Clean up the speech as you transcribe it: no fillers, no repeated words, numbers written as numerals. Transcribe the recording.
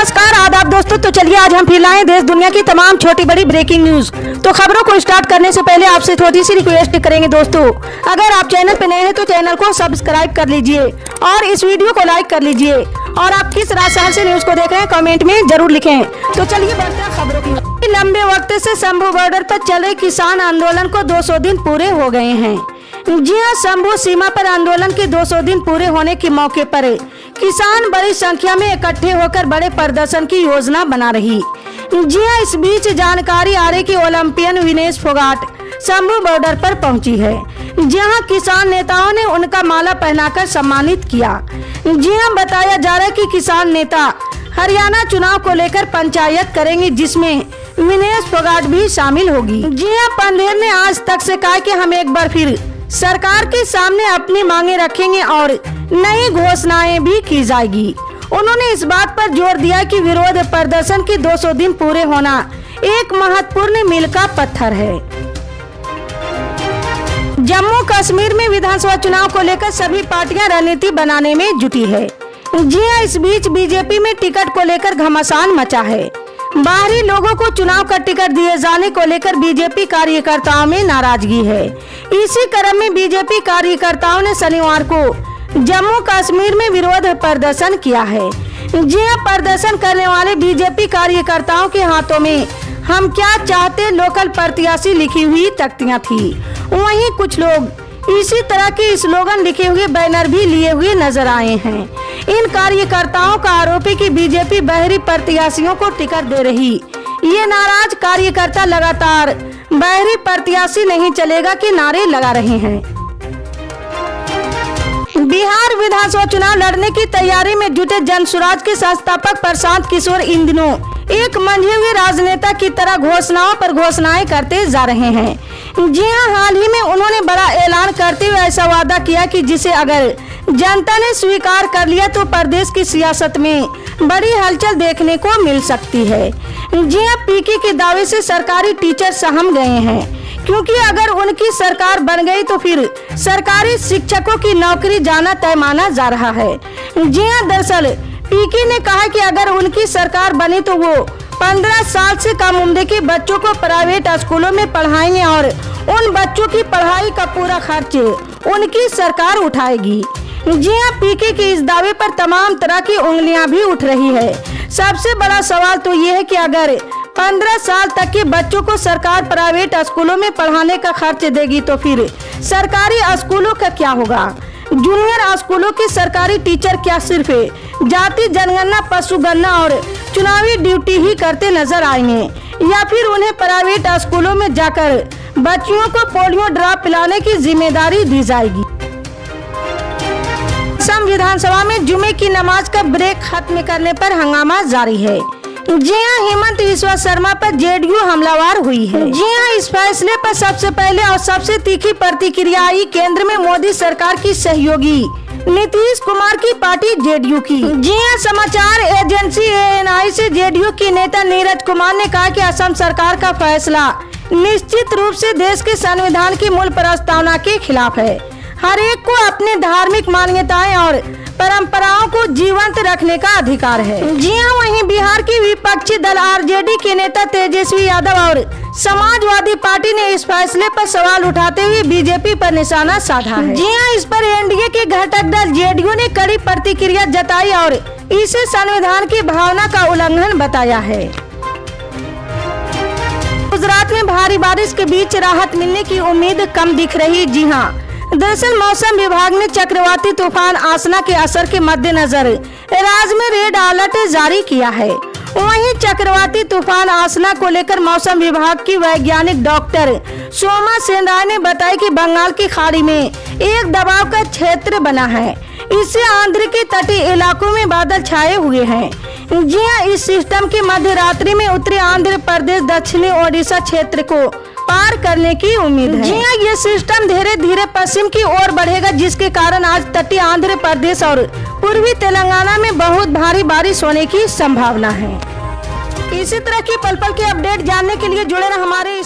नमस्कार आदाब दोस्तों। तो चलिए आज हम फिर लाए देश दुनिया की तमाम छोटी बड़ी ब्रेकिंग न्यूज। तो खबरों को स्टार्ट करने से पहले आपसे छोटी सी रिक्वेस्ट करेंगे दोस्तों, अगर आप चैनल पे नए हैं तो चैनल को सब्सक्राइब कर लीजिए और इस वीडियो को लाइक कर लीजिए और आप किस शहर से न्यूज को देख रहे हैं कमेंट में जरूर लिखें। तो चलिए बढ़ते हैं खबरों की। लंबे वक्त से शंभू बॉर्डर पर चल रहे किसान आंदोलन को 200 दिन पूरे हो गए हैं। जी हां, शंभू सीमा पर आंदोलन के 200 दिन पूरे होने के मौके पर किसान बड़ी संख्या में इकट्ठे होकर बड़े प्रदर्शन की योजना बना रही। जी हां, इस बीच जानकारी आ रही कि ओलंपियन विनेश फोगाट शंभू बॉर्डर पर पहुंची है, जहां किसान नेताओं ने उनका माला पहनाकर सम्मानित किया। जी हां, बताया जा रहा है कि किसान नेता हरियाणा चुनाव को लेकर पंचायत करेंगे, जिसमें विनेश फोगाट भी शामिल होगी। जी हां, पंधेर ने आज तक से कहा कि हम एक बार फिर सरकार के सामने अपनी मांगे रखेंगे और नई घोषणाएं भी की जाएगी। उन्होंने इस बात पर जोर दिया कि विरोध प्रदर्शन के 200 दिन पूरे होना एक महत्वपूर्ण मील का पत्थर है। जम्मू कश्मीर में विधानसभा चुनाव को लेकर सभी पार्टियां रणनीति बनाने में जुटी है। जी हां, इस बीच बीजेपी में टिकट को लेकर घमासान मचा है। बाहरी लोगों को चुनाव का टिकट दिए जाने को लेकर बीजेपी कार्यकर्ताओं में नाराजगी है। इसी क्रम में बीजेपी कार्यकर्ताओं ने शनिवार को जम्मू कश्मीर में विरोध प्रदर्शन किया है। जी हां, प्रदर्शन करने वाले बीजेपी कार्यकर्ताओं के हाथों में हम क्या चाहते लोकल प्रत्याशी लिखी हुई तख्तियां थी। वहीं कुछ लोग इसी तरह के स्लोगन लिखे हुए बैनर भी लिए हुए नजर आए हैं। इन कार्यकर्ताओं का आरोप है कि बीजेपी बाहरी प्रत्याशियों को टिकट दे रही। ये नाराज कार्यकर्ता लगातार बाहरी प्रत्याशी नहीं चलेगा के नारे लगा रहे हैं। बिहार विधानसभा चुनाव लड़ने की तैयारी में जुटे जनसुराज के संस्थापक प्रशांत किशोर इन दिनों एक मंझे हुए राजनेता की तरह घोषणाओं पर घोषणाएं करते जा रहे हैं। जी हां, हाल ही में उन्होंने बड़ा ऐलान करते हुए ऐसा वादा किया कि जिसे अगर जनता ने स्वीकार कर लिया तो प्रदेश की सियासत में बड़ी हलचल देखने को मिल सकती है। जी हां, पीके के दावे से सरकारी टीचर सहम गए हैं, क्योंकि अगर उनकी सरकार बन गई तो फिर सरकारी शिक्षकों की नौकरी जाना तय माना जा रहा है। जी हां, दरअसल पीके ने कहा कि अगर उनकी सरकार बनी तो वो 15 साल से कम उम्र के बच्चों को प्राइवेट स्कूलों में पढ़ाएंगे और उन बच्चों की पढ़ाई का पूरा खर्च उनकी सरकार उठाएगी। जी हां, पीके के इस दावे पर तमाम तरह की उंगलियां भी उठ रही है। सबसे बड़ा सवाल तो ये है कि अगर 15 साल तक के बच्चों को सरकार प्राइवेट स्कूलों में पढ़ाने का खर्च देगी तो फिर सरकारी स्कूलों का क्या होगा। जूनियर स्कूलों के सरकारी टीचर क्या सिर्फ जाति जनगणना, पशुगणना और चुनावी ड्यूटी ही करते नजर आएंगे, या फिर उन्हें प्राइवेट स्कूलों में जाकर बच्चियों को पोलियो ड्रॉप पिलाने की जिम्मेदारी दी जाएगी। असम विधानसभा में जुमे की नमाज का ब्रेक खत्म करने पर हंगामा जारी है। जी हां, हेमंत बिस्वा शर्मा पर जेडीयू हमलावर हुई है। जी हां, इस फैसले पर सबसे पहले और सबसे तीखी प्रतिक्रिया आई केंद्र में मोदी सरकार की सहयोगी नीतीश कुमार की पार्टी जेडीयू की। जी हां, समाचार एजेंसी ANI से जेडीयू की नेता नीरज कुमार ने कहा कि असम सरकार का फैसला निश्चित रूप से देश के संविधान की मूल प्रस्तावना के खिलाफ है। हर एक को अपने धार्मिक मान्यताएं और परंपराओं को जीवंत रखने का अधिकार है। जी हां, वहीं बिहार की विपक्षी दल RJD के नेता तेजस्वी यादव और समाजवादी पार्टी ने इस फैसले पर सवाल उठाते हुए बीजेपी पर निशाना साधा है। जी हां, इस पर एनडीए के घटक दल जेडीयू ने कड़ी प्रतिक्रिया जताई और इसे संविधान की भावना का उल्लंघन बताया है। गुजरात में भारी बारिश के बीच राहत मिलने की उम्मीद कम दिख रही। जी हां, दरअसल मौसम विभाग ने चक्रवाती तूफान आसना के असर के मद्देनजर राज्य में रेड अलर्ट जारी किया है। वहीं चक्रवाती तूफान आसना को लेकर मौसम विभाग की वैज्ञानिक डॉक्टर सोमा सेनराय ने बताया कि बंगाल की खाड़ी में एक दबाव का क्षेत्र बना है। इससे आंध्र के तटीय इलाकों में बादल छाए हुए हैं। जी हां, इस सिस्टम की मध्य रात्रि में उत्तरी आंध्र प्रदेश, दक्षिणी ओडिशा क्षेत्र को पार करने की उम्मीद है। जी हां, ये सिस्टम धीरे धीरे पश्चिम की ओर बढ़ेगा, जिसके कारण आज तटीय आंध्र प्रदेश और पूर्वी तेलंगाना में बहुत भारी बारिश होने की संभावना है। इसी तरह की पल पल के अपडेट जानने के लिए जुड़े रहें हमारे